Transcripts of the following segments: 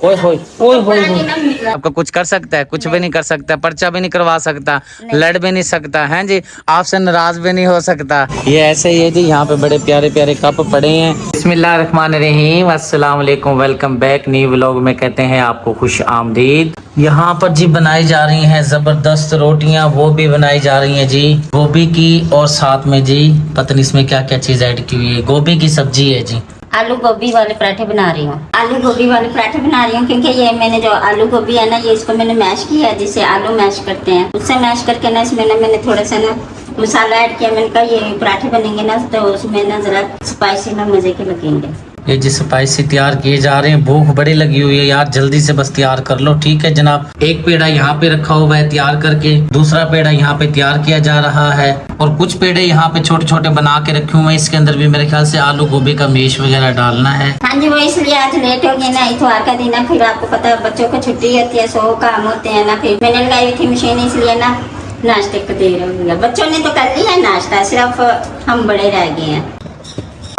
ओए होए ओए होए, आपका कुछ कर सकता है? कुछ भी नहीं कर सकता, पर्चा भी नहीं करवा सकता, लड़ भी नहीं सकता है जी, आपसे नाराज भी नहीं हो सकता। ये ऐसे ही है जी। यहाँ पे बड़े प्यारे प्यारे कप पड़े हैं। बिस्मिल्लाहिर्रहमानिर्रहीम, अस्सलाम वालेकुम, वेलकम बैक। न्यू व्लॉग में कहते हैं आपको खुश आमदीद। यहाँ पर जी बनाई जा रही हैं जबरदस्त रोटियां, वो भी बनाई जा रही हैं जी गोभी की, और साथ में जी पता नहीं इसमें क्या क्या चीज ऐड की हुई है। गोभी की सब्जी है जी। आलू गोभी वाले पराठे बना रही हूँ। आलू गोभी वाले पराठे बना रही हूँ क्योंकि ये मैंने जो आलू गोभी है ना, ये इसको मैंने मैश किया है, जिसे आलू मैश करते हैं उससे मैश करके ना इसमें ना मैंने थोड़ा सा ना मसाला ऐड किया। मैंने कहा ये पराठे बनेंगे ना तो उसमें ना जरा स्पाइसी ना मजे के लगेंगे। ये जी स्पाइसी तैयार किए जा रहे हैं। भूख बड़ी लगी हुई है यार, जल्दी से बस तैयार कर लो। ठीक है जनाब, एक पेड़ा यहाँ पे रखा हुआ है तैयार करके, दूसरा पेड़ा यहाँ पे तैयार किया जा रहा है, और कुछ पेड़े यहाँ पे छोटे छोटे बना के रखे हुए हैं। इसके अंदर भी मेरे ख्याल से आलू गोभी का मेश वगैरह डालना है। हाँ जी, वो इसलिए आज लेट हो गई ना, इतवार का दिन है, फिर आपको पता है बच्चों को छुट्टी होती है, 100 काम होते हैं ना। फिर मैंने लगाई हुई थी मशीन, इसलिए ना नाश्ते को देर हो गया। बच्चों ने तो कर लिया है नाश्ता, सिर्फ हम बड़े रह गए हैं।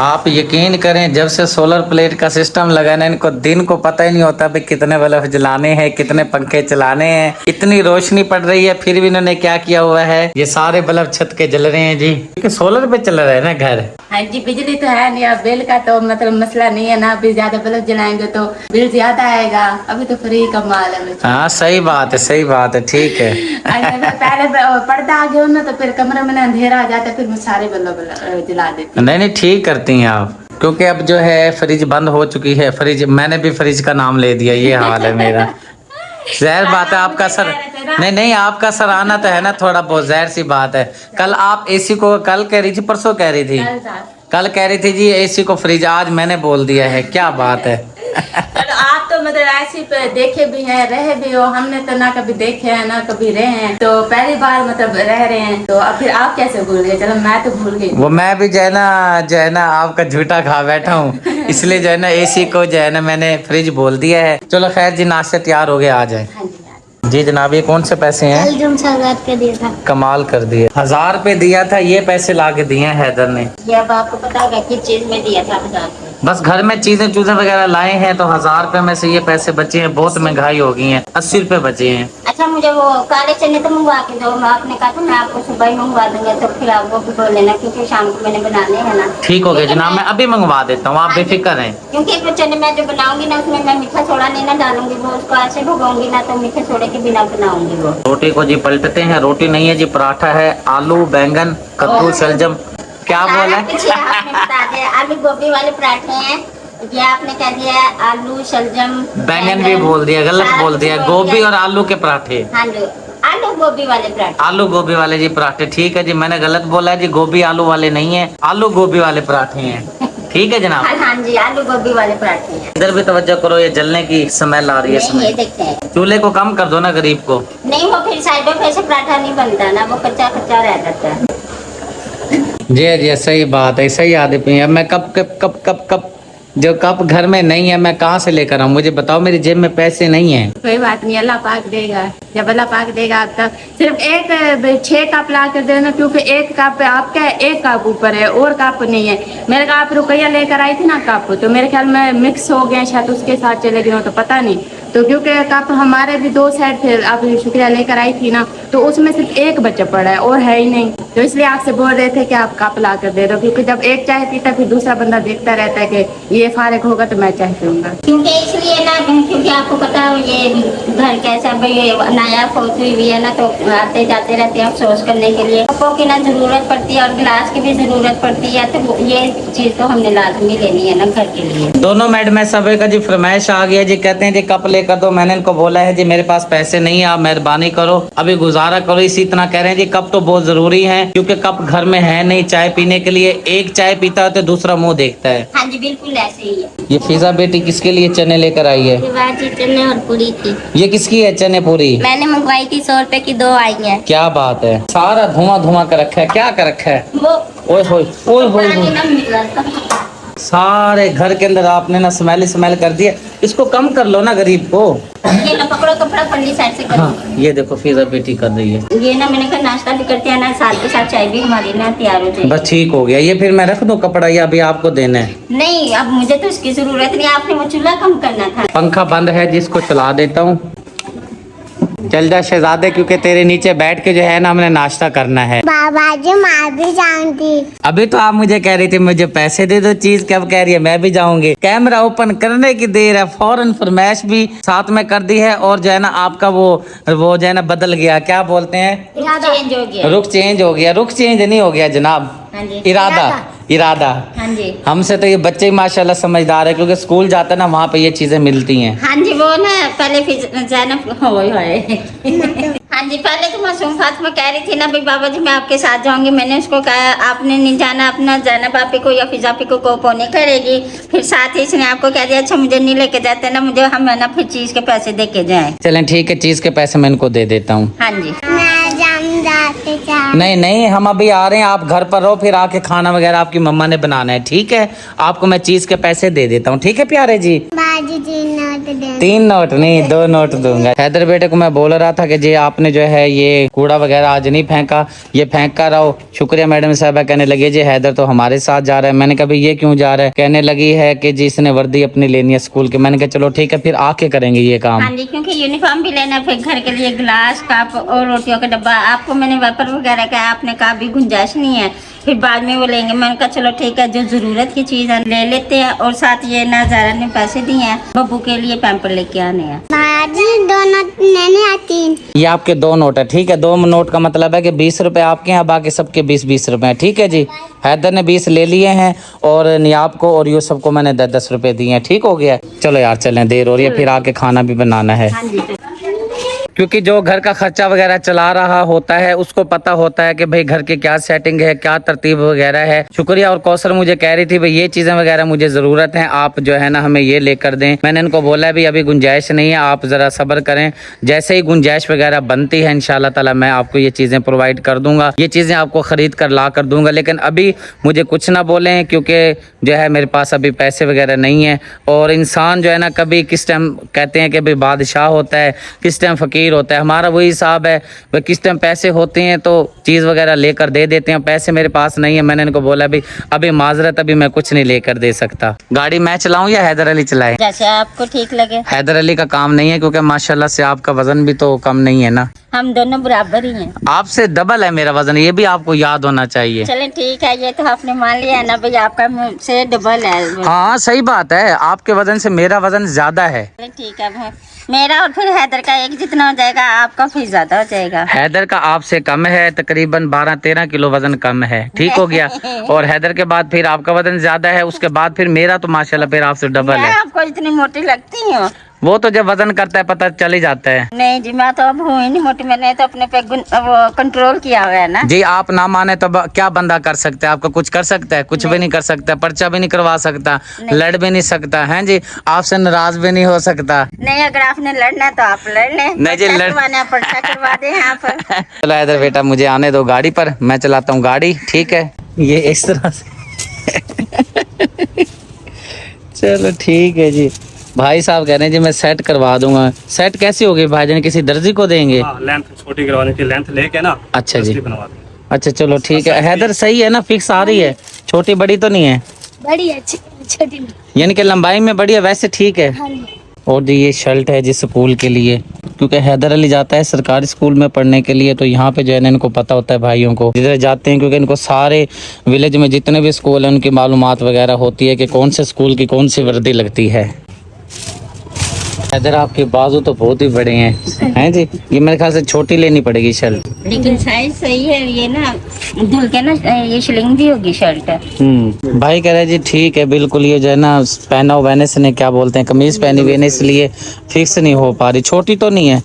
आप यकीन करें, जब से सोलर प्लेट का सिस्टम लगा ना, इनको दिन को पता ही नहीं होता भी कितने बल्ब जलाने हैं, कितने पंखे चलाने हैं। इतनी रोशनी पड़ रही है फिर भी इन्होंने क्या किया हुआ है, ये सारे बल्ब छत के जल रहे हैं जी, क्योंकि सोलर पे चल रहा है ना घर। हाँ जी, बिजली तो है नहीं, अब बिल का तो मतलब मसला नहीं है ना। अभी ज्यादा बल्ब जलाएंगे तो बिल ज्यादा आएगा, अभी तो फ्री का माल है। हाँ सही बात है, सही बात है, ठीक है। पहले पर्दा आ गया ना तो फिर कमरे में अंधेरा आ जाता, फिर मैं सारे बल्ब जला देती। नहीं नहीं, ठीक करती हैं आप, क्योंकि अब जो है फ्रिज बंद हो चुकी है। फ्रिज, मैंने भी फ्रिज का नाम ले दिया, ये हाल है मेरा। जहर बात है आपका सर, नहीं नहीं आपका सर आना तो है ना थोड़ा बहुत, जहर सी बात है। कल आप एसी को, कल कह रही थी, परसों कह रही थी, कल कह रही थी जी एसी को फ्रिज, आज मैंने बोल दिया है, क्या बात है। आप तो मतलब ऐसे पे देखे भी हैं, रहे भी हो, हमने तो ना कभी देखे हैं ना कभी रहे हैं, तो पहली बार मतलब रह रहे हैं, तो अब फिर आप कैसे भूल गए? चलो मैं तो भूल गई। वो मैं भी जो है ना आपका झूठा खा बैठा हूँ, इसलिए जो है ना एसी को जो है ना मैंने फ्रिज बोल दिया है। चलो खैर जी, नाश्ता तैयार हो गया, आ जाए। जी जनाब, ये कौन से पैसे हैं? 1000 रुपया दिया था। कमाल कर दिए, 1000 रुपए दिया था, ये पैसे ला के दिए हैं हैदर ने। ये अब आपको पता होगा किस चीज में दिया था 1000। बस घर में चीजें चूजें वगैरह लाए हैं तो 1000 रुपए में से ये पैसे बचे हैं। बहुत महंगाई हो गई है, 80 रुपए बचे हैं। अच्छा, मुझे वो काले चने तो मंगवा के दो। आपने कहा था मैं आपको सुबह ही मंगवा दूंगा, तो फिर आप वो भी बोल लेना, क्योंकि शाम को मैंने बनाने हैं ना। ठीक हो गया जनाब, मैं अभी मंगवा देता हूँ, आप बेफिक्र हैं। क्योंकि वो चने मैं जो बनाऊंगी ना उसमें मैं मीठा सोडा नहीं ना डालूंगी, वो उसको ऐसे भगोंगी ना तो मीठे सोडे के बिना बनाऊंगी वो। रोटी को जी पलटते हैं, रोटी नहीं है जी पराठा है, आलू बैंगन कद्दू शलजम, क्या बोला है? पीछे आपने बता दिया, आलू गोभी वाले पराठे हैं, ये आपने कह दिया आलू शलजम बैंगन भी बोल दिया, गलत बोल दिया, गोभी और आलू के पराठे। हाँ जी, आलू गोभी वाले पराठे, आलू गोभी वाले जी पराठे, ठीक है जी, मैंने गलत बोला है जी, गोभी आलू वाले नहीं है, आलू गोभी वाले पराठे हैं। ठीक है जनाब। हाँ जी, आलू गोभी वाले पराठे हैं। इधर भी तवज्जो करो, ये जलने की स्मेल आ रही है। ये देखते हैं, चूल्हे को कम कर दो ना गरीब को। नहीं वो फिर साइडों पे से पराठा नहीं बनता ना, वो कच्चा कच्चा रह जाता है। जी जी सही बात है, सही आदत है। मैं कब कब कब कब कब जो कप घर में नहीं है मैं कहाँ से लेकर आऊँ? मुझे बताओ, मेरी जेब में पैसे नहीं है। कोई बात नहीं, अल्लाह पाक देगा, जब अल्लाह पाक देगा तब। सिर्फ एक 6 कप ला कर देना, क्योंकि एक कप आपका है, एक कप ऊपर है और कप नहीं है। मेरे कहा आप रुपया लेकर आई थी ना कप, तो मेरे ख्याल में मिक्स हो गए शायद, उसके साथ चले गए हो तो पता नहीं। तो क्योंकि कप हमारे भी 2 सेट थे, आप शुक्रिया लेकर आई थी ना, तो उसमें सिर्फ एक बच्चा पड़ा है और है ही नहीं, तो इसलिए आपसे बोल रहे थे कि आप कप ला कर दे दो, क्योंकि जब एक चाय पीता फिर दूसरा बंदा देखता रहता है कि ये फारिग होगा तो मैं चाय पीऊंगा। क्योंकि इसलिए ना, क्योंकि आपको पता है ये घर कैसा भाई नया फोर्स हुई है ना, तो आते जाते रहते हैं अफसोस करने के लिए, कपों की ना जरूरत पड़ती है और गिलास की भी जरूरत पड़ती है, तो ये चीज तो हमने लाजमी लेनी है ना घर के लिए। दोनों मैडम सब का जी फरमाइश आ गया जी, कहते हैं जी कप लेकर दो। मैंने इनको बोला है जी मेरे पास पैसे नहीं है, आप मेहरबानी करो अभी गुजारा करो। इसी तरह कह रहे हैं जी कप तो बहुत जरूरी है, क्योंकि कप घर में है नहीं चाय पीने के लिए, एक चाय पीता है तो दूसरा मुंह देखता है। हाँ जी बिल्कुल ऐसे ही है। ये फिजा बेटी किसके लिए चने लेकर आई है? चने और पूरी थी। ये किसकी है चने पूरी? मैंने मंगवाई थी, 100 रुपए की 2 आई है। क्या बात है, सारा धुआं धुआं कर रखा है, क्या कर रखा है? वो ओए होए ओए होए, पानी ना मिल रहा था। सारे घर के अंदर आपने ना स्मेल कर दिया। इसको कम कर लो ना गरीब को। ये लो पकड़ो कपड़ा पल्ली साइड से करो। हाँ ये देखो फिजा बेटी कर रही है। ये ना मैंने कहा नाश्ता भी करते हैं ना, साथ के साथ चाय भी हमारी ना तैयार हो जाए। बस ठीक हो गया। ये फिर मैं रख दूं कपड़ा या अभी आपको देना है? नहीं अब मुझे तो इसकी जरूरत नहीं, आपने वो चूल्हा कम करना था। पंखा बंद है जिसको चला देता हूँ। चल जा शहजादे, क्योंकि तेरे नीचे बैठ के जो है ना हमने नाश्ता करना है। बाबा जी मैं भी जानती। अभी तो आप मुझे कह रही थी मुझे पैसे दे दो चीज, कब कह रही है मैं भी जाऊंगी। कैमरा ओपन करने की देर है, फौरन फरमाइश भी साथ में कर दी है। और जो है ना आपका वो जो है ना बदल गया, क्या बोलते हैं, चेंज हो गया। रुख चेंज हो गया। रुख चेंज नहीं हो गया जनाब, हाँ जी। इरादा। हाँ जी। हमसे तो ये बच्चे ही माशाल्लाह समझदार है, क्योंकि स्कूल जाते ना वहाँ पे ये चीजें मिलती हैं। हाँ जी वो ना पहले फिर जैनब हाँ जी पहले तो मासूम फातिमा कह रही थी ना भाई बाबा जी मैं आपके साथ जाऊंगी। मैंने उसको कहा आपने नहीं जाना, अपना जैनब आपी को या फिजा आपी को कोपो नहीं करेगी। फिर साथ ही इसने आपको कह दिया अच्छा मुझे नहीं लेके जाते ना, मुझे हम है ना फिर चीज के पैसे दे के जाए। चलें ठीक है, चीज के पैसे मैं इनको दे देता हूँ। हाँ जी मैं जाते नहीं हम अभी आ रहे हैं, आप घर पर रहो, फिर आके खाना वगैरह आपकी मम्मा ने बनाना है, ठीक है? आपको मैं चीज के पैसे दे देता हूँ, ठीक है प्यारे जी? बाजी 3 नोट दे। 3 नोट नहीं 2 नोट दूंगा। हैदर बेटे को मैं बोल रहा था कि जी आपने जो है ये कूड़ा वगैरह आज नहीं फेंका, ये फेंक कर आओ। शुक्रिया मैडम साहबा। कहने लगे जी हैदर तो हमारे साथ जा रहा है। मैंने कहा भाई ये क्यों जा रहा है? कहने लगी है कि जी इसने वर्दी अपनी लेनी है स्कूल की। मैंने कहा चलो ठीक है फिर आके करेंगे ये काम। हाँ जी क्योंकि यूनिफॉर्म भी लेना, फिर घर के लिए गिलास कप और रोटियों का डब्बा। आपको मैंने वेपर वगैरह का आपने कहा भी गुंजाइश नहीं है, फिर बाद में वो लेंगे। मैंने कहा चलो ठीक है जो जरूरत की चीज है ले लेते हैं। और साथ ये ना ज़ारा ने पैसे दिए हैं बब्बू के लिए पैम्पर लेके आने हैं। बाजी 2 नोट लेने या 3? ये आपके 2 नोट है, ठीक है? 2 नोट का मतलब है कि 20 रुपए आपके हैं, बाकी सबके 20-20 रुपए हैं, ठीक है जी? हैदर ने 20 ले लिए हैं और नियाब को और यूसुफ को मैंने 10-10 रुपए दिए हैं, ठीक हो गया? चलो यार चलें, देर हो रही है, फिर आके खाना भी बनाना है। हाँ जी क्योंकि जो घर का खर्चा वगैरह चला रहा होता है उसको पता होता है कि भाई घर की क्या सेटिंग है, क्या तरतीब वगैरह है। शुक्रिया। और कौसर मुझे कह रही थी भाई ये चीजें वगैरह मुझे जरूरत है, आप जो है ना हमें ये लेकर दें। मैंने इनको बोला भी अभी गुंजाइश नहीं है, आप जरा सब्र करें, जैसे ही गुंजाइश वगैरह बनती है इंशाल्लाह ताला मैं आपको ये चीजें प्रोवाइड कर दूंगा, ये चीजें आपको खरीद कर ला कर दूंगा। लेकिन अभी मुझे कुछ ना बोलें, क्योंकि जो है मेरे पास अभी पैसे वगैरह नहीं है। और इंसान जो है ना कभी किस टाइम कहते हैं कि भाई बादशाह होता है, किस टाइम फकीर होता है, हमारा वही हिसाब है। वह किस टाइम पैसे होते हैं तो चीज़ वगैरह लेकर दे देते हैं, पैसे मेरे पास नहीं है। मैंने इनको बोला भी अभी माजरत अभी मैं कुछ नहीं लेकर दे सकता। गाड़ी मैं चलाऊं या हैदर अली चलाए? जैसे आपको ठीक लगे। हैदर अली का काम नहीं है, क्योंकि माशाल्लाह से आपका वजन भी तो कम नहीं है ना, हम दोनों बराबर ही हैं। आपसे डबल है मेरा वजन, ये भी आपको याद होना चाहिए। चलें ठीक है, ये तो आपने मान लिया है ना भाई आपका मुझसे डबल है। हाँ सही बात है, आपके वजन से मेरा वजन ज्यादा है। चलें ठीक है, मेरा और फिर हैदर का एक जितना हो जाएगा, आपका फिर ज्यादा हो जाएगा। हैदर का आपसे कम है, तकरीबन 12-13 किलो वजन कम है, ठीक हो गया? और हैदर के बाद फिर आपका वजन ज्यादा है, उसके बाद फिर मेरा तो माशाल्लाह फिर आपसे डबल मैं है। आपको इतनी मोटी लगती हूँ? वो तो जब वजन करता है पता चल ही जाता है। नहीं जी मैं तो अब हूँ ही नहीं मोटी, मैंने तो अपने पे वो कंट्रोल किया हुआ है ना जी। आप ना माने तो क्या बंदा कर सकता है? आपका कुछ कर सकता है? कुछ भी नहीं कर सकता, पर्चा भी नहीं करवा सकता, लड़ भी नहीं सकता है जी, आपसे नाराज भी नहीं हो सकता। नहीं अगर आपने लड़ना है तो आप लड़ लें। नहीं जी, पर्चा करवा दें यहाँ पर। चलो हैदर बेटा मुझे आने दो गाड़ी पर, मैं चलाता हूँ गाड़ी, ठीक है? ये इस तरह से चलो ठीक है जी। भाई साहब कह रहे हैं जी मैं सेट करवा दूंगा। सेट कैसी होगी भाईजान, किसी दर्जी को देंगे? लेंथ छोटी करवाने की, लेंथ लेके ना अच्छा जी, बनवा दें। अच्छा चलो ठीक है। हैदर सही है ना, फिक्स आ रही है, छोटी बड़ी तो नहीं है? बड़ी है छोटी। यानी कि लंबाई में बड़ी है, वैसे ठीक है। और जी ये शर्ट है जी स्कूल के लिए, क्योंकि हैदर अली जाता है सरकारी स्कूल में पढ़ने के लिए, तो यहाँ पे जो है ना इनको पता होता है भाइयों को जिधर जाते हैं, क्योंकि इनको सारे विलेज में जितने भी स्कूल हैं उनकी मालूमात वगैरह होती है कि कौन से स्कूल की कौन सी वर्दी लगती है। हैदर आपके बाजू तो बहुत ही बड़े हैं जी, ये मेरे ख्याल से छोटी लेनी पड़ेगी शर्ट। लेकिन साइज सही है, ये ना धुल के ना ये शिलिंग भी होगी शर्ट। भाई कह रहे जी ठीक है बिल्कुल, ये जो है ना पहना हुआ है ने क्या बोलते हैं कमीज पहनी हुई है, इसलिए फिक्स नहीं हो पा रही। छोटी तो नहीं है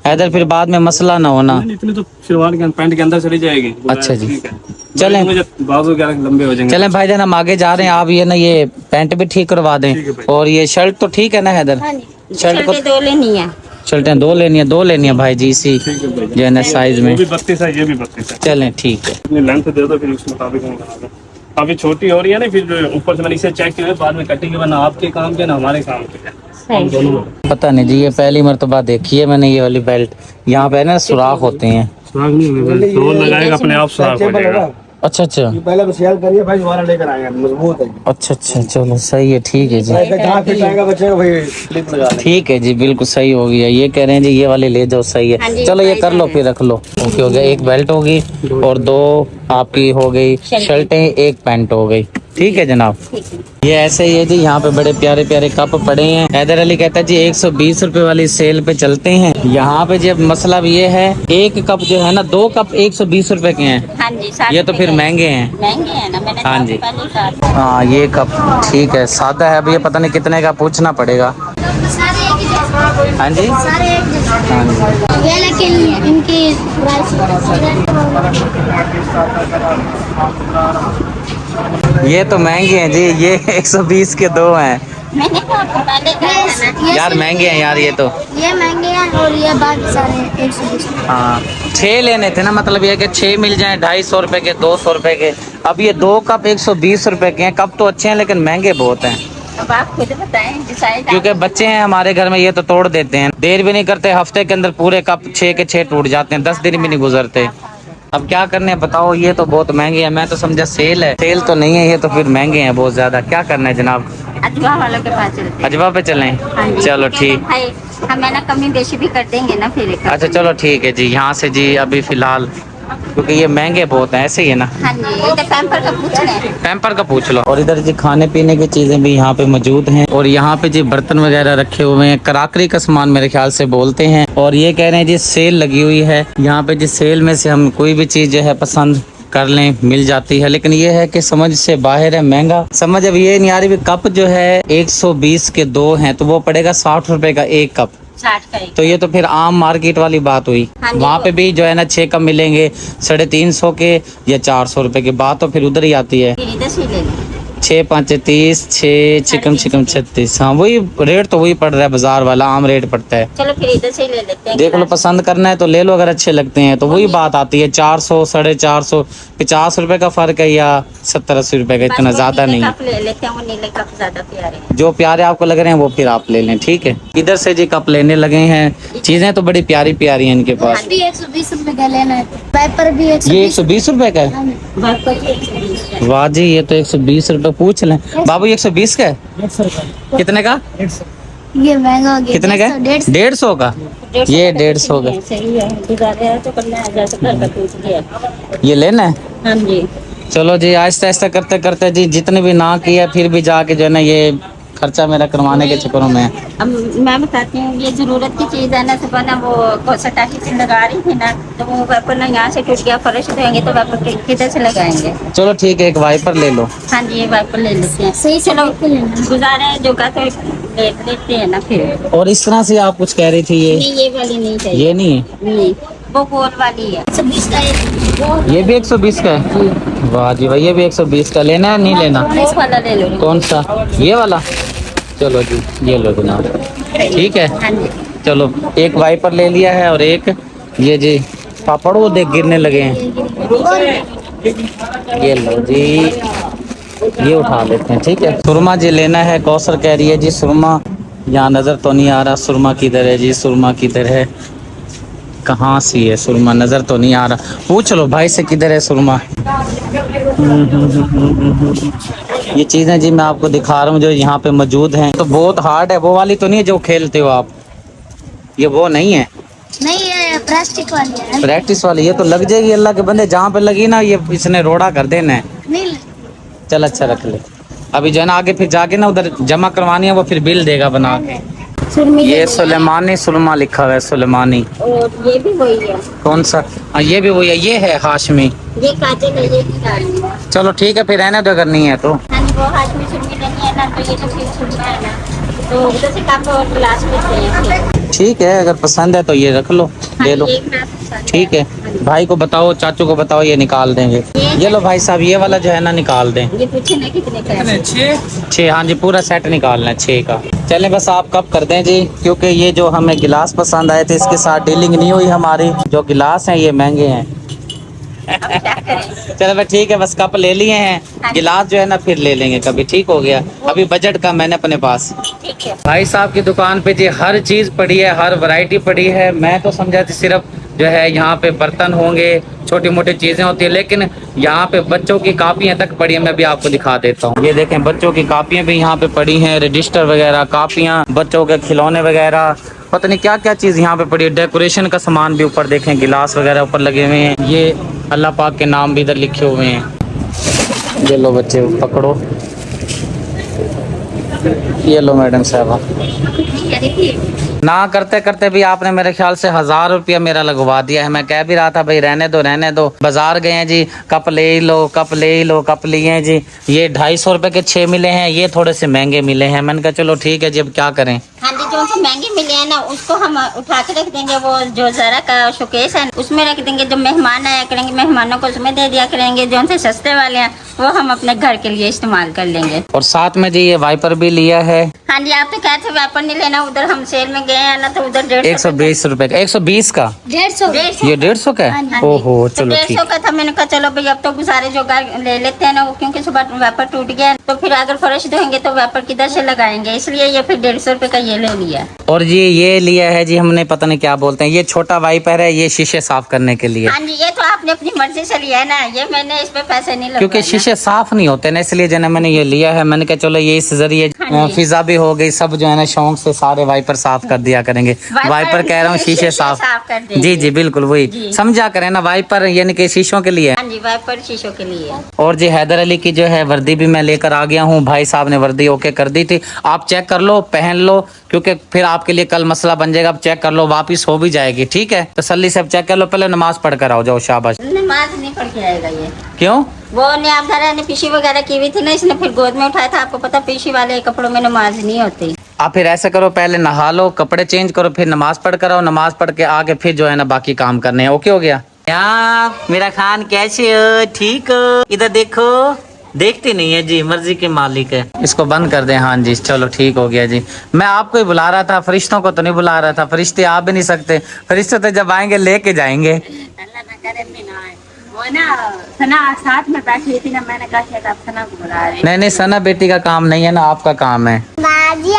हैदर, फिर बाद में मसला ना होना। इतनी तो शलवार के पैंट के अंदर चली जाएगी। अच्छा जी ठीक है, चलें बाजू क्या लंबे हो जाएंगे। चलें भाईजान हम आगे जा रहे हैं, आप ये ना ये पैंट भी ठीक करवा दें, और ये शर्ट तो ठीक है ना हैदर? शर्ट को 2 लेनी है। शर्टें 2 लेनी है भाई जी, इसी जो है ना साइज में। 32 है, ये भी 32 है। चलें ठीक है। अपनी लेंथ दे दो फिर उस मुताबिक हम बना दें। अभी छोटी हो रही है ना, फिर ऊपर से मैंने इसे चेक किया, बाद में कटेंगे, वरना आपके काम के ना हमारे काम के। हम दोनों पता नहीं जी, ये पहली मर्तबा देखी है मैंने ये वाली बेल्ट। यहाँ पे ना सुराख होते हैं। सुराख नहीं होगा, जोर लगाएगा अपने आप सुराख हो जाएगा। अच्छा अच्छा, पहले तो सेल करिए भाई, दोबारा लेकर आएंगे, मजबूत है। अच्छा अच्छा, चलो सही है, ठीक है जी, जहाँ फिट आएगा बच्चे वही क्लिप लगा देंगे। ठीक है जी, बिल्कुल सही हो गया। ये कह रहे हैं जी ये वाले ले जाओ, सही हाँ है। जी, चलो ये सही कर लो, है। फिर रख लो। ओके हो गया, एक बेल्ट होगी और 2 आपकी हो गई शर्टें, 1 पैंट हो गई। ठीक है जनाब, ठीक है। ये ऐसे ही है जी। यहाँ पे बड़े प्यारे प्यारे कप पड़े हैं। हैदर अली कहता है जी 120 रुपए वाली सेल पे चलते हैं। यहाँ पे जब मसला भी ये है, एक कप जो है ना, 2 कप 120 रुपए के हैं। हाँ जी, 60 ये तो फिर रुपए महंगे हैं। महंगे हैं ना, मैंने हाँ जी। पहले ही कहा। हाँ ये कप ठीक है, सादा है। अब ये पता नहीं कितने का, पूछना पड़ेगा। सारे एक ही जैसे, हाँ जी, सारे एक जैसे। हाँ जी। ये लेकिन इनकी प्राइस ये तो महंगे हैं जी, ये 120 के 2 हैं। मैंने तो आपको पहले कहा था ना। यार महंगे हैं यार ये तो। ये महंगे हैं और ये बाकी सारे 120। हाँ 6 लेने थे ना, मतलब ये कि 6 मिल जाए 250 रुपए के, 200 रुपए के। अब ये 2 कप 120 रुपए के हैं। कप तो अच्छे हैं लेकिन महंगे बहुत हैं। अब आप खुद बताएं, डिसाइड। क्योंकि बच्चे हैं हमारे घर में, ये तो तोड़ देते हैं। देर भी नहीं करते, हफ्ते के अंदर पूरे कप 6 के 6 टूट जाते हैं, 10 दिन भी नहीं गुजरते। अब क्या करने हैं बताओ, ये तो बहुत महंगे हैं। मैं तो समझा सेल है, सेल तो नहीं है ये, तो फिर महंगे हैं बहुत ज्यादा। क्या करना है जनाब, अजवा वालों के पास चलते हैं। अजवा पे चलें? हाँ जी, चलो क्योंकि ठीक। भाई हमें ना कमी बेशी भी कर देंगे ना फिर एक। अच्छा चलो ठीक है जी, यहाँ से जी अभी फिलहाल, क्योंकि ये महंगे बहुत हैं, ऐसे ही है ना। हाँ जी, ये तो पैम्पर का पूछ रहे हैं। पैम्पर का पूछ लो। और इधर जी खाने पीने की चीजें भी यहाँ पे मौजूद हैं। और यहाँ पे जी बर्तन वगैरह रखे हुए हैं, कराकरी का सामान मेरे ख्याल से बोलते हैं। और ये कह रहे हैं जी सेल लगी हुई है यहाँ पे जी, सेल में से हम कोई भी चीज जो है पसंद कर लें, मिल जाती है। लेकिन ये है कि समझ से बाहर है, महंगा समझ। अब ये नहीं आ रही, कप जो है 120 के 2 हैं, तो वो पड़ेगा 60 रुपए का 1 कप। 60 का एक। तो ये तो फिर आम मार्केट वाली बात हुई। हाँ जी, वहाँ पे भी जो है ना 6 कप मिलेंगे 350 के या 400 रुपए की। बात तो फिर उधर ही आती है। फिर इधर से ले लें। 6 5 30, 6 चिकम 36। हाँ वही रेट तो वही पड़ रहा है, बाजार वाला आम रेट पड़ता है। चलो फिर इधर से ही ले लेते हैं। देख लो, पसंद करना है तो ले लो, अगर अच्छे लगते हैं तो वही बात आती है। 400 450 50 रुपए का फर्क है, या 70-80 रुपए का, इतना बस वो ज्यादा नीले नहीं। कप ले लेते हैं, वो नीले कप ज्यादा प्यारे हैं। जो प्यारे आपको लग रहे हैं वो फिर आप ले लें, ठीक है। इधर से जी कप लेने लगे हैं। चीजें तो बड़ी प्यारी प्यारी हैं इनके पास। भी 120 रुपए का लेना है, वाइपर भी ये 120। 120 रुपए का है? वाइपर भी 120 का। वाह जी, ये तो 120 रुपए। पूछ लें बाबू, 120 का है? कितने का? ये महंगा हो गया। कितने का? 150 का। ये 150 का। सही है, गुजारे है तो करना है, जैसे घर का पूछ लिया। ये लेना है? हाँ जी। चलो जी, आहिस्ता आहिस्ता करते करते जी, जितने भी ना किया फिर भी जाके जो है ना ये खर्चा मेरा करवाने के चक्करों में। अब मैं बताती हूँ, ये जरूरत की चीज़ है ना। सुबह ना वो सटाकी से लगा रही थी ना, तो वो वेपर ना यहाँ से टूट गया, फर्श धोएंगे तो वेपर किधर से लगाएंगे। चलो ठीक है, एक वाइपर ले लो। हाँ जी, ये वाइपर ले लेते हैं। सही से चलो वाइपर लेना। गुजारे हैं जो का तो ले लेते हैं ना फिर। और इस तरह से आप कुछ कह रही थी, नहीं, ये वाली नहीं चाहिए। ये नहीं है? नहीं, वो गोल वाली है। 120 का एक। ये भी 120 का है? वाह जी भाई, ये भी 120 का लेना है नहीं लेना? इस वाला ले लो। कौन सा? ये वाला? चलो जी ये लो जनाब, ठीक है। हाँ जी। चलो एक वाइपर ले लिया है और एक ये जी पापड़ वो देख गिरने लगे हैं, ये लो जी, ये उठा लेते हैं, ठीक है। सुरमा जी लेना है, कौसर कह रही है जी सुरमा। यहाँ नज़र तो नहीं आ रहा सुरमा किधर है जी, सुरमा किधर है, कहाँ सी है सुरमा, नज़र तो नहीं आ रहा। पूछ लो भाई से किधर है सुरमा। ये चीज़ें जी मैं आपको दिखा रहा हूँ जो यहाँ पे मौजूद हैं। तो बहुत हार्ड है, वो वाली तो नहीं है जो खेलते हो आप, ये वो नहीं है, नहीं ये प्लास्टिक वाली है। प्रैक्टिस वाली। ये तो लग जाएगी अल्लाह के बंदे, जहाँ पे लगी ना ये इसने रोड़ा कर देना है। नहीं चल अच्छा रख ले, अभी जो है ना आगे फिर जाके ना उधर जमा करवानी है, वो फिर बिल देगा बना के। ये सुलेमानी सुरमा लिखा हुआ है, सुलेमानी। और ये भी वही है। कौन सा? ये भी वही है, ये है हाशमी। ये काजल है, ये भी डालनी है। चलो ठीक है, फिर रहने दो अगर नहीं है तो। हाँ जी, वो हाशमी सुरमी नहीं है ना, तो ये तो फिर सुरमा है ना, तो उधर से कप और गिलास लेते हैं। ठीक है, अगर पसंद है तो ये रख लो, ले लो, ठीक है। भाई को बताओ, चाचू को बताओ, ये निकाल देंगे। ये लो भाई साहब, ये वाला जो है ना निकाल दें। ये पूछे ना कितने का है? 6। हाँ जी, पूरा सेट निकालना है 6 का। चलें बस आप कब कर दें जी, क्योंकि ये जो हमें गिलास पसंद आए थे इसके साथ डीलिंग नहीं हुई हमारी। जो गिलास हैं ये महंगे हैं, क्या करें। चलो भाई ठीक है, बस कप ले लिए हैं, गिलास जो है ना फिर ले लेंगे कभी, ठीक हो गया। अभी बजट कम है ना अपने पास। ठीक है। भाई साहब की दुकान पे जी हर चीज पड़ी है, हर वैरायटी पड़ी है। मैं तो समझा थी सिर्फ जो है यहाँ पे बर्तन होंगे, छोटी मोटी चीजें होती है, लेकिन यहाँ पे बच्चों की कापियां तक पड़ी है। मैं भी आपको दिखा देता हूँ, ये देखें बच्चों की कापियां भी यहाँ पे पड़ी हैं, रजिस्टर वगैरह, कापियां, बच्चों के खिलौने वगैरह, पता नहीं क्या क्या चीज यहाँ पे पड़ी है। डेकोरेशन का सामान भी ऊपर देखें, गिलास वगैरह ऊपर लगे हुए हैं। ये अल्लाह पाक के नाम भी इधर लिखे हुए हैं। ये लो बच्चे पकड़ो, ये लो मैडम साहबा। ना करते करते भी आपने मेरे ख्याल से 1000 रुपया मेरा लगवा दिया है। मैं कह भी रहा था भाई रहने दो, बाजार गए हैं जी, कप ले ही लो, कप ले ही लो, कप लिए हैं जी। ये 250 रुपए के 6 मिले हैं, ये थोड़े से महंगे मिले हैं। मैंने कहा चलो ठीक है जी, अब क्या करें। हाँ जी, जो से महंगे मिले हैं ना उसको हम उठा के रख देंगे, वो जो जरा का शोकेस है उसमें रख देंगे। जो मेहमान आया करेंगे मेहमानों को उसमें दे दिया करेंगे। जो से सस्ते वाले हैं वो हम अपने घर के लिए इस्तेमाल कर लेंगे। और साथ में जी ये वाइपर भी लिया है। हाँ जी, आप तो कहते थे वाइपर नहीं लेना, उधर हम सेल में गए हैं ना तो उधर 120 रुपए का, 120 का, 150। ये 150 का है। ओहो चलो ठीक। 150 का था। मैंने कहा चलो भाई अब तो गुजारे जो ले लेते हैं ना, वो क्योंकि सुबह वाइपर टूट गया तो फिर अगर फर्श धोएंगे तो वाइपर किधर से लगाएंगे, इसलिए ये फिर 150 रुपए का ये ले लिया। और जी ये लिया है जी हमने, पता नहीं क्या बोलते हैं, ये छोटा वाइपर है, ये शीशे साफ करने के लिए। हाँ जी, ये तो आपने अपनी मर्जी से लिया है ना, ये मैंने इस पे पैसे नहीं लगाए क्योंकि शीशे साफ नहीं होते ना, इसलिए जो है मैंने ये लिया है। मैंने कहा चलो ये इस जरिए फिजा भी हो गई, सब जो है ना शौक से सारे वाइपर साफ कर दिया करेंगे। वाइपर कह रहा हूँ, शीशे साफ कर देंगे। जी जी बिल्कुल वही समझा करें ना, वाइपर यानी कि शीशों के लिए। हाँ जी, वाइपर शीशों के लिए। और जी हैदर अली की जो है वर्दी भी मैं लेकर आ गया हूँ, भाई साहब ने वर्दी ओके कर दी थी। आप चेक कर लो, पहन लो, क्योंकि फिर आपके लिए कल मसला बन जाएगा। अब चेक कर लो, वापिस हो भी जाएगी, ठीक है। तसल्ली से चेक कर लो, पहले नमाज पढ़ कर आओ, जाओ शाबाश। नमाज नहीं पढ़ के आएगा ये। क्यों? वो न्यामधारा ने पीशी वगैरह की हुई थी ना, इसने फिर गोद में उठाया था। आपको पता पीशी वाले कपड़ों में नमाज नहीं होती। आप फिर ऐसा करो, पहले नहा लो, कपड़े चेंज करो, फिर नमाज पढ़ कर आओ, नमाज पढ़ के आके फिर जो है ना बाकी काम करने हैं। ओके हो गया? यार मेरा खान कैसे हो? ठीक हो? इधर देखो, देखती नहीं है जी, मर्जी के मालिक है। इसको बंद कर दें। हाँ जी चलो ठीक हो गया जी। मैं आपको ही बुला रहा था, फरिश्तों को तो नहीं बुला रहा था। फरिश्ते आप भी नहीं सकते, फरिश्ते तो जब आएंगे लेके जाएंगे। अल्लाह ना करे मैं ना आए। वो ना सना साथ में बैठी थी ना, मैंने कहा शायद आप सना को बुला रहे हैं। नहीं नहीं, सना बेटी का काम नहीं है ना, आपका काम है। बाजी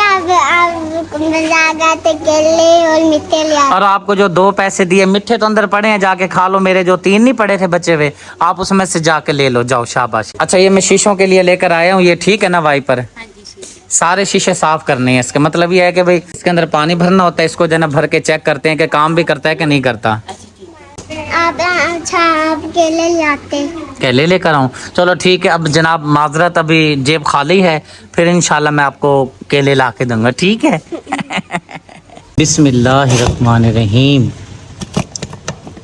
केले और मीठे ले और आपको जो 2 पैसे दिए, मिठे तो अंदर पड़े हैं, जाके खा लो। मेरे जो 3 नहीं पड़े थे बचे हुए, आप उसमें से जाके ले लो, जाओ शाबाश। अच्छा ये मैं शीशों के लिए लेकर आया हूँ, ये ठीक है ना वाइपर? सारे शीशे साफ करने हैं। इसका मतलब ये है कि भाई इसके अंदर पानी भरना होता है, इसको जो है ना भर के चेक करते हैं कि काम भी करता है कि नहीं करता। आप अच्छा आप केले लाते। केले लेकर आऊँ? चलो ठीक है। अब जनाब माजरत, अभी जेब खाली है, फिर इंशाल्लाह मैं आपको केले ला के दूंगा, ठीक है। बिस्मिल्लाहिर्रहमानिर्रहीम।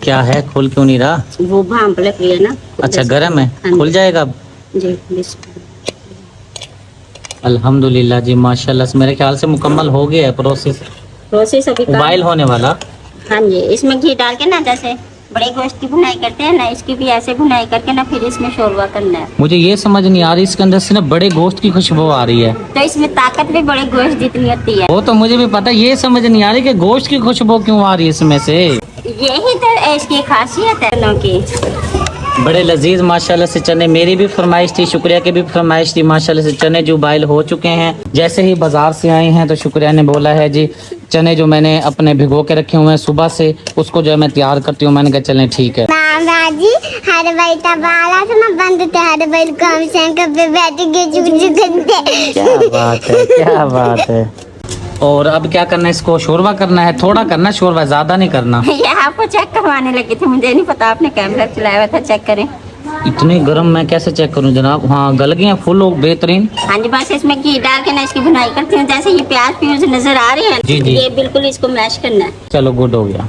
क्या है, खुल क्यों नहीं रहा? वो भांप लग रही है ना। अच्छा गर्म है, खुल जाएगा अब? जी अल्हम्दुलिल्लाह जी माशाल्लाह से मेरे ख्याल से मुकम्मल हो गया है प्रोसेस अभी बॉयल होने वाला। हाँ जी, इसमें घी डाल के ना, जैसे बड़े गोश्त की भुनाई करते हैं ना, इसकी भी ऐसे भुनाई करके ना फिर इसमें शोरबा करना है। मुझे ये समझ नहीं आ रही, इसके अंदर से ना बड़े गोश्त की खुशबू आ रही है। तो इसमें ताकत भी बड़े गोश्त जितनी होती है। वो तो मुझे भी पता, ये समझ नहीं आ रही कि गोश्त की खुशबू क्यों आ रही है इसमें से। यही तो इसकी खासियत है चनों की। बड़े लजीज माशाल्लाह से चने, मेरी भी फरमाइश थी, शुक्रिया की भी फरमाइश थी। माशाल्लाह से चने जो बॉयल हो चुके हैं, जैसे ही बाजार से आए हैं तो शुक्रिया ने बोला है जी चने जो मैंने अपने भिगो के रखे हुए हैं सुबह से, उसको जो है मैं तैयार करती हूँ। मैंने कहा चलें ठीक है। बाजी हर बैठा बाला से ना बंद थे, हर बैठ को हम शंकर पे बैठ के जुगजू करते। क्या बात है, क्या बात है। और अब क्या करना है, इसको शोरबा करना है, थोड़ा करना शोरबा, ज्यादा नहीं करना। ये आपको चेक करवाने लगी थी, मुझे नहीं पता, आपने कैमरा चलाया हुआ था, चेक करें। इतनी गर्म मैं कैसे चेक करूं जनाब? हाँ गल गई हैं फुल बेहतरीन। हाँ जी, बस इसमें घी डाल के ना इसकी भुनाई करती हूँ। जैसे ये प्याज प्यूज नजर आ रही है, जी जी, ये बिल्कुल इसको मैश करना है। चलो गुड हो गया।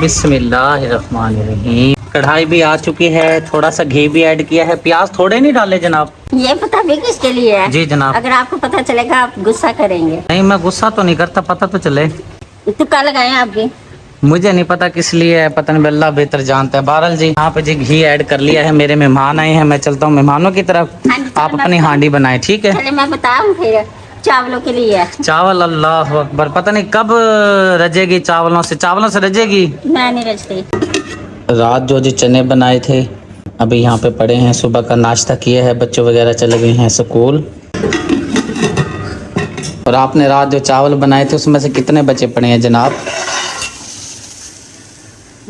बिस्मिल्लाहिर्रहमानिर्रहीम। कढ़ाई भी आ चुकी है, थोड़ा सा घी भी ऐड किया है। प्याज थोड़े नहीं डाले जनाब? ये पता भी किसके लिए है? जी जनाब। अगर आपको पता चलेगा आप गुस्सा करेंगे। नहीं मैं गुस्सा तो नहीं करता, पता तो चले। तो कल लगाए आप भी? मुझे नहीं पता किस लिए है, पता नहीं, अल्लाह बेहतर जानता है। बहरहाल जी यहाँ पे जी घी ऐड कर लिया है। मेरे मेहमान आए हैं, मैं चलता हूँ मेहमानों की तरफ। हाँ जी, आप अपनी हांडी बनाए, ठीक है? चले मैं बताऊँ फिर चावलों के लिए। चावल, अल्लाह अकबर, पता नहीं कब रजेगी चावलों से रजेगी। मैं नहीं रचती। रात जो चने बनाए थे अभी यहाँ पे पड़े हैं, सुबह का नाश्ता किया है, बच्चों वगैरह चले गए हैं स्कूल। और आपने रात जो चावल बनाए थे उसमें से कितने बचे पड़े हैं जनाब?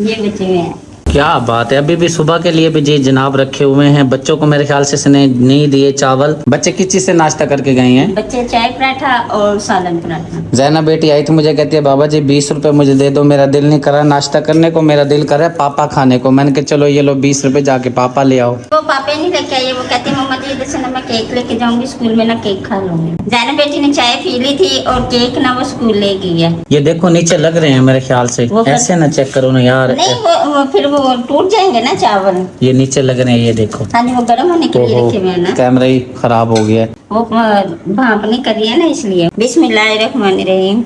ये बचे हुए हैं। क्या बात है, अभी भी सुबह के लिए भी जी जनाब रखे हुए हैं। बच्चों को मेरे ख्याल से इसने नहीं दिए चावल। बच्चे किस चीज़ से नाश्ता करके गए हैं? बच्चे चाय पराठा और सालन पराठा। जैना बेटी आई थी, मुझे कहती है बाबा जी 20 रुपए मुझे दे दो, मेरा दिल नहीं कर रहा नाश्ता करने को, मेरा दिल कर रहा है पापा खाने को। मैंने कहा चलो ये लो 20 रुपए, जाके पापा ले आओ। वो पापा नहीं लेके आए, वो कहते मम्मा जी इधर से ना मैं केक लेके जाऊंगी, स्कूल में ना केक खा लूंगी। जैना बेटी ने चाय पी ली थी और केक ना वो स्कूल ले गई है। ये देखो नीचे लग रहे हैं मेरे ख्याल से, वो ऐसे ना चेक करो ना यार। नहीं वो फिर वो टूट जाएंगे ना चावल। ये नीचे लग रहे हैं, ये देखो। हाँ जी, वो गर्म होने के लिए ओहो, रखे हुए हैं ना। कैमरा ही खराब हो गया है। वो भाप नहीं करी है ना इसलिए। बिस्मिल्लाहिर्रहमानिर्रहीम।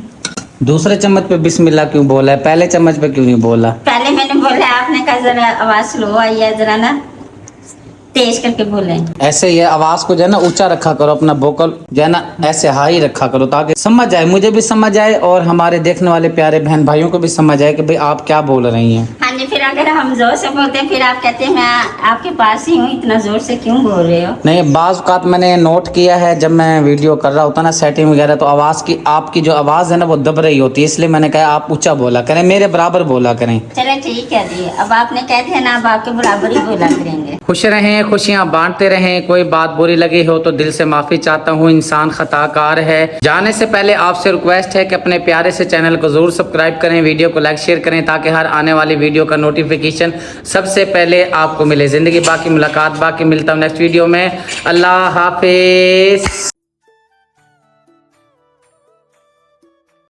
दूसरे चम्मच पे बिस्मिल्लाह क्यों बोला है, पहले चम्मच पे क्यों नहीं बोला? पहले मैंने बोला, आपने कहा जरा आवाज स्लो आई है, जरा ना तेज करके बोले। ऐसे ये आवाज को जो है ना ऊंचा रखा करो, अपना वोकल जो है ना ऐसे हाई रखा करो, ताकि समझ आए, मुझे भी समझ आए और हमारे देखने वाले प्यारे बहन भाइयों को भी समझ आए कि भाई आप क्या बोल रही हैं। हाँ जी, फिर अगर हम जोर से बोलते हैं फिर आप कहते हैं मैं आपके पास ही हूँ, इतना जोर से क्यों बोल रहे हो? नहीं, बाज़ औक़ात मैंने नोट किया है जब मैं वीडियो कर रहा होता ना सेटिंग वगैरह, तो आवाज़ की आपकी जो आवाज़ है ना वो दब रही होती है, इसलिए मैंने कहा आप ऊंचा बोला करें, मेरे बराबर बोला करें। चले ठीक है जी, अब आपने कह दिया ना, अब आपके बराबर ही बोला करेंगे। खुश रहें, खुशियां बांटते रहें। कोई बात बुरी लगी हो तो दिल से माफी चाहता हूँ, इंसान खताकार है। जाने से पहले आपसे रिक्वेस्ट है कि अपने प्यारे से चैनल को जरूर सब्सक्राइब करें, वीडियो को लाइक शेयर करें, ताकि हर आने वाली वीडियो का नोटिफिकेशन सबसे पहले आपको मिले। जिंदगी बाकी, मुलाकात बाकी। मिलता हूँ नेक्स्ट वीडियो में। अल्लाह हाफिज।